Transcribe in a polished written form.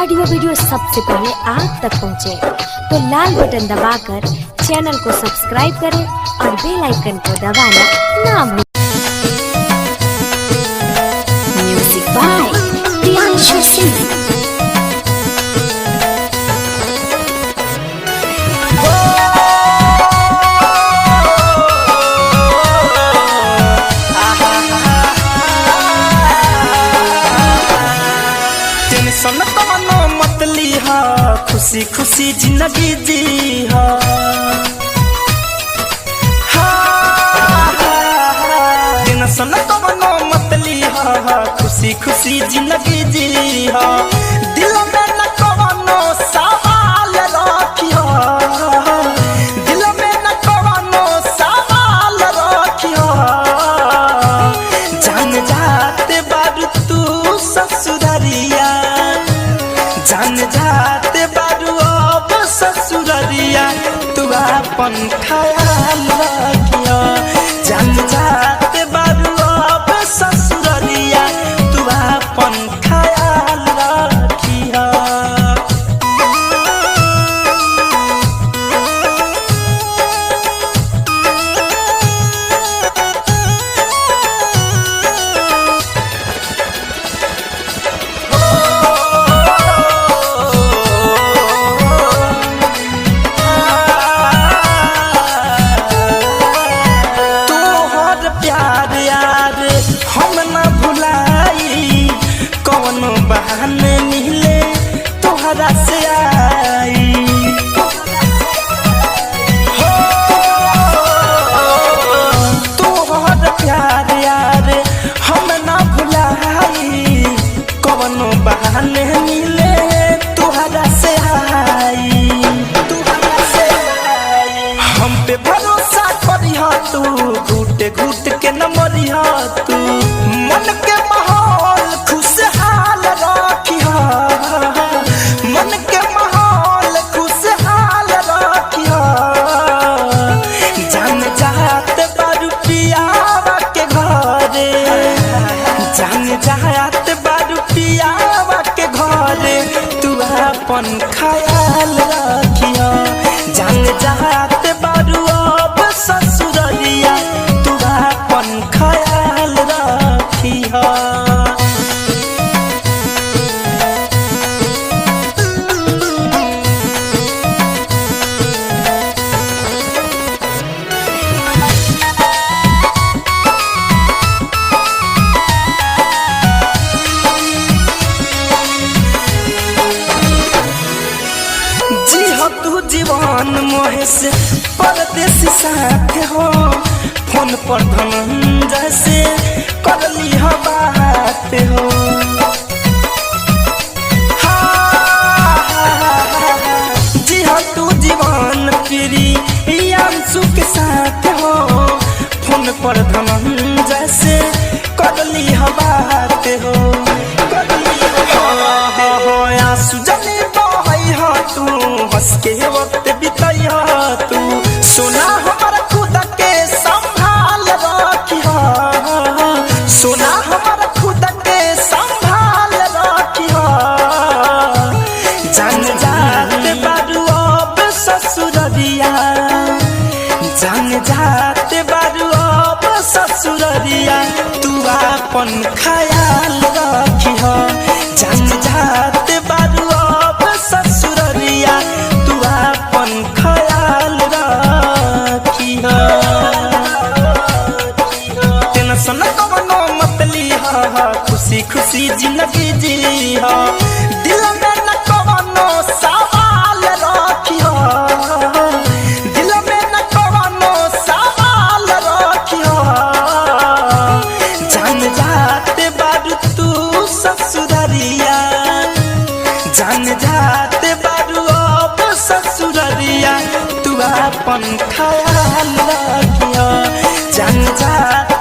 Audio video सबसे पहले आप तक पहुंचे तो लाल बटन दबाकर चैनल को सब्सक्राइब करें और बेल आइकन को दबाना ना भूलें। Music by Priyanshu Singh. खुशी खुशी जिंदगी जी हा टेंशन कवनो मत लीहा खुशी खुशी जिंदगी जी हा दिल में न कवनो सवाल रखिया दिल में न कवनो सवाल रखिया जान जाते बारू तू ससुररिया जान जाते बारू अब ससुररिया तू अपन ख्याल रखिया जान जाते बारू अब ससुररिया तू अपन ख्याल रखिया। बहाने मिले तोहरा से आई हो तोहर प्यार यार हम ना भुलाई कवनो बहाने मिले तोहरा से आई हम पे भरोसा करिहा तू घूट घूट के न मरिहा तू मन के माहौल खुशहाल रखिया मन के माहौल खुशहाल रखिया जान जात बारू पियावा के घरे जान जात बारू पियावा के घरे तू अपन ख्याल रखिया जान जात बारू अब ससुररिया तू अपन ख्याल रखिया। तू जीवन मोहे से परदेसी साथ हो फोन पर धनंजय से कर ली हो बात हो जी हाँ तू जीवन प्रिय अंशु के साथ हो फोन पर धनंजय से कर ली हो बात हो आंसू जले बहई हो तू हंस के वक्त बिताइया तू सोना हमारा खुद के संभाल रखिया सोना हमारा खुद के संभाल रखिया जान जाते बारू अब ससुररिया जान जाते बारू अब ससुररिया तू अपन ख्याल रखिया जान जाते बारू अब ससुररिया तू अपन ख्याल रखिया टेंशन कवनो मत लीहा खुशी खुशी जिंदगी जीहा दिल में न कवनो सवाल रखिया दिल में न कवनो सवाल रखिया जान जाते बारू तू ससुररिया जान जाते बारू अब ससुररिया तू अपन ख्याल रखिया जान जाते